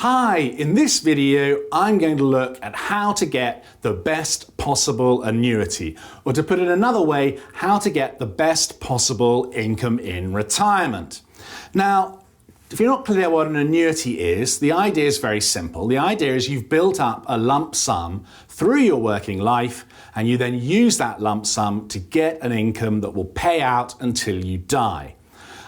Hi, in this video, I'm going to look at how to get the best possible annuity, or to put it another way, how to get the best possible income in retirement. Now, if you're not clear what an annuity is, the idea is very simple. The idea is you've built up a lump sum through your working life, and you then use that lump sum to get an income that will pay out until you die.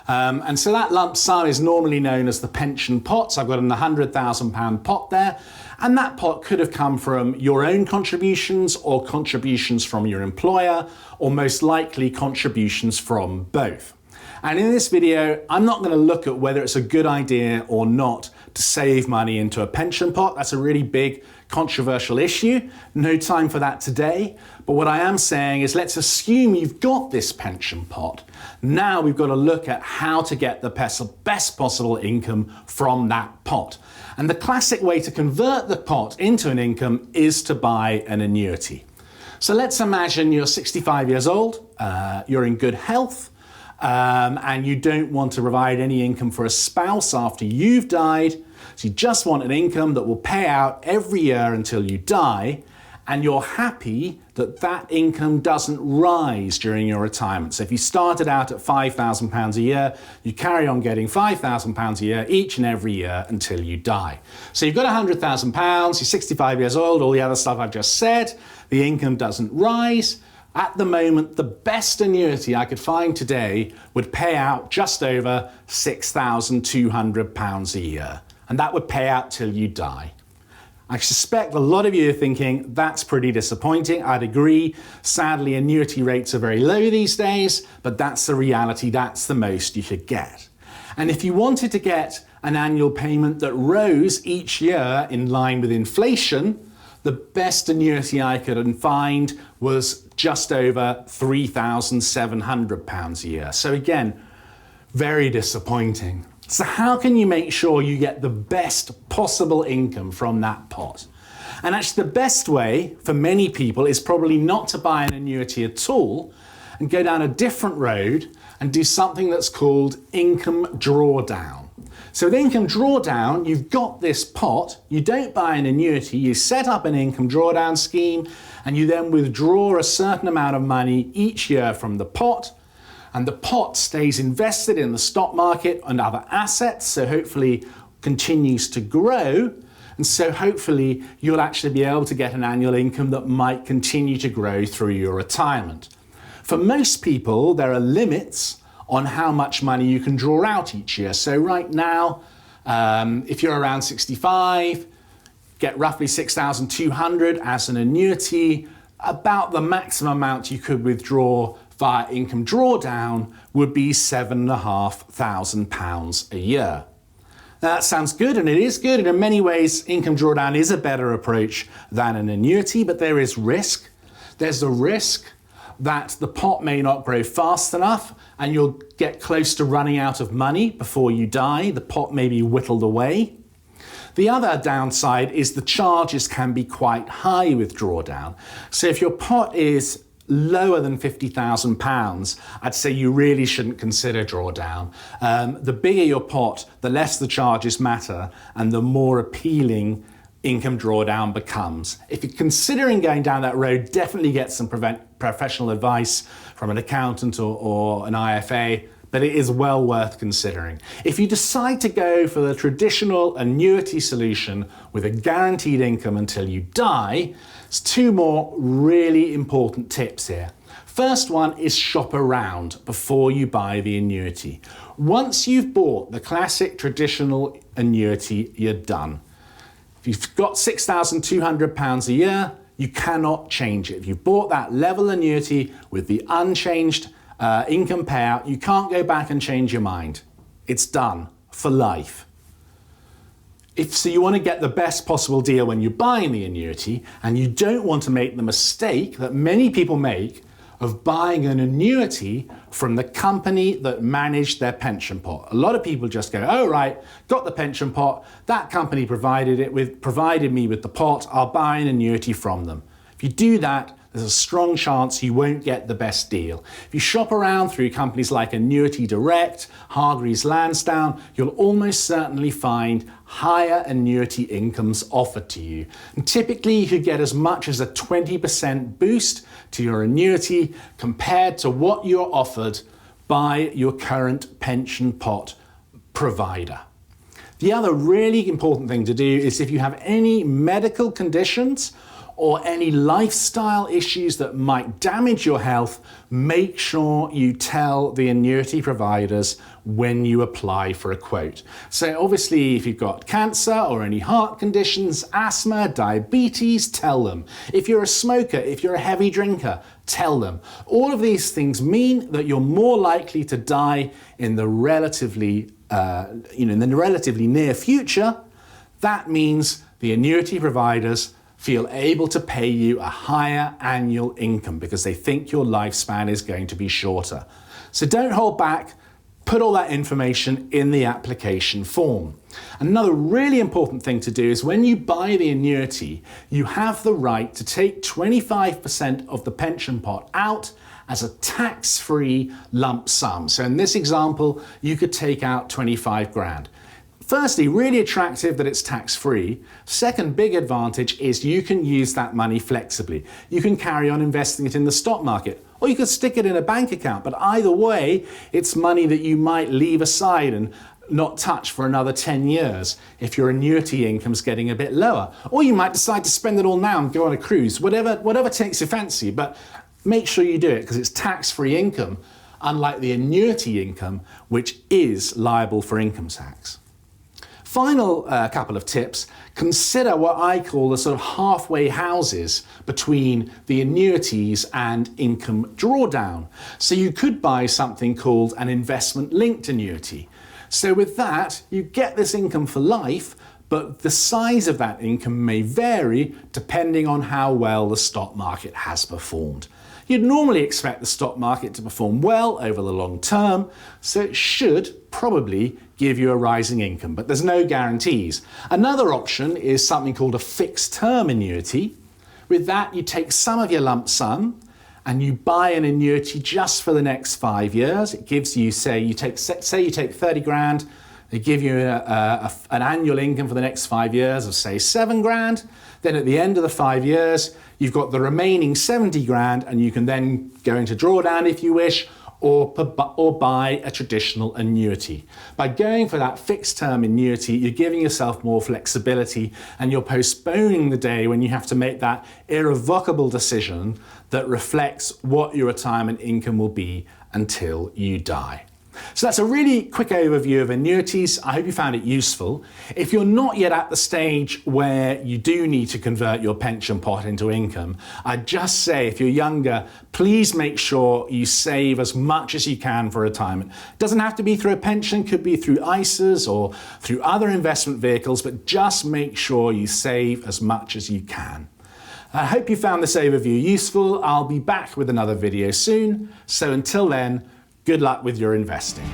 And so that lump sum is normally known as the pension pot. So I've got an £100,000 pot there, and that pot could have come from your own contributions or contributions from your employer, or most likely contributions from both. And in this video, I'm not going to look at whether it's a good idea or not to save money into a pension pot. That's a really big controversial issue. No time for that today. But what I am saying is, let's assume you've got this pension pot. Now we've got to look at how to get the best possible income from that pot. And the classic way to convert the pot into an income is to buy an annuity. So let's imagine you're 65 years old, you're in good health, and you don't want to provide any income for a spouse after you've died. So you just want an income that will pay out every year until you die, and you're happy that that income doesn't rise during your retirement. So if you started out at £5,000 a year, you carry on getting £5,000 a year each and every year until you die. So you've got £100,000, you're 65 years old, all the other stuff I've just said, the income doesn't rise. At the moment, the best annuity I could find today would pay out just over £6,200 a year. And that would pay out till you die. I suspect a lot of you are thinking, that's pretty disappointing. I'd agree. Sadly, annuity rates are very low these days, but that's the reality. That's the most you could get. And if you wanted to get an annual payment that rose each year in line with inflation, the best annuity I could find was just over £3,700 a year. So again, very disappointing. So how can you make sure you get the best possible income from that pot? And actually the best way for many people is probably not to buy an annuity at all and go down a different road and do something that's called income drawdown. So with income drawdown, you've got this pot, you don't buy an annuity, you set up an income drawdown scheme, and you then withdraw a certain amount of money each year from the pot, and the pot stays invested in the stock market and other assets, so hopefully continues to grow, and so hopefully you'll actually be able to get an annual income that might continue to grow through your retirement. For most people, there are limits on how much money you can draw out each year. So right now, if you're around 65, get roughly 6,200 as an annuity. About the maximum amount you could withdraw via income drawdown would be £7,500 a year. Now that sounds good, and it is good, and in many ways income drawdown is a better approach than an annuity, but there is risk. There's the risk that the pot may not grow fast enough and you'll get close to running out of money before you die. The pot may be whittled away. The other downside is the charges can be quite high with drawdown. So if your pot is lower than £50,000, I'd say you really shouldn't consider drawdown. The bigger your pot, the less the charges matter and the more appealing income drawdown becomes. If you're considering going down that road, definitely get some professional advice from an accountant or an IFA, but it is well worth considering. If you decide to go for the traditional annuity solution with a guaranteed income until you die, there's two more really important tips here. First one is shop around before you buy the annuity. Once you've bought the classic traditional annuity, you're done. If you've got £6,200 a year, you cannot change it. If you've bought that level annuity with the unchanged income payout, you can't go back and change your mind. It's done for life. So you want to get the best possible deal when you're buying the annuity, and you don't want to make the mistake that many people make of buying an annuity from the company that managed their pension pot. A lot of people just go, oh right, got the pension pot, that company provided me with the pot, I'll buy an annuity from them. If you do that, there's a strong chance you won't get the best deal. If you shop around through companies like Annuity Direct, Hargreaves Lansdown, you'll almost certainly find higher annuity incomes offered to you. And typically you could get as much as a 20% boost to your annuity compared to what you're offered by your current pension pot provider. The other really important thing to do is if you have any medical conditions or any lifestyle issues that might damage your health, make sure you tell the annuity providers when you apply for a quote. So obviously if you've got cancer or any heart conditions, asthma, diabetes, tell them. If you're a smoker, if you're a heavy drinker, tell them. All of these things mean that you're more likely to die in the relatively near future. That means the annuity providers feel able to pay you a higher annual income because they think your lifespan is going to be shorter. So don't hold back, put all that information in the application form. Another really important thing to do is when you buy the annuity, you have the right to take 25% of the pension pot out as a tax-free lump sum. So in this example, you could take out 25 grand. Firstly, really attractive that it's tax-free. Second big advantage is you can use that money flexibly. You can carry on investing it in the stock market, or you could stick it in a bank account. But either way, it's money that you might leave aside and not touch for another 10 years if your annuity income's getting a bit lower. Or you might decide to spend it all now and go on a cruise, whatever takes your fancy. But make sure you do it because it's tax-free income, unlike the annuity income, which is liable for income tax. Final couple of tips, consider what I call the sort of halfway houses between the annuities and income drawdown. So you could buy something called an investment-linked annuity. So with that, you get this income for life, but the size of that income may vary depending on how well the stock market has performed. You'd normally expect the stock market to perform well over the long term, so it should probably give you a rising income, but there's no guarantees. Another option is something called a fixed term annuity. With that, you take some of your lump sum and you buy an annuity just for the next 5 years. It gives you, say you take 30 grand, they give you an annual income for the next 5 years of say 7 grand. Then at the end of the 5 years, you've got the remaining 70 grand and you can then go into drawdown if you wish, or buy a traditional annuity. By going for that fixed term annuity, you're giving yourself more flexibility and you're postponing the day when you have to make that irrevocable decision that reflects what your retirement income will be until you die. So that's a really quick overview of annuities. I hope you found it useful. If you're not yet at the stage where you do need to convert your pension pot into income, I'd just say if you're younger, please make sure you save as much as you can for retirement. It doesn't have to be through a pension, could be through ISAs or through other investment vehicles, but just make sure you save as much as you can. I hope you found this overview useful. I'll be back with another video soon. So until then, good luck with your investing.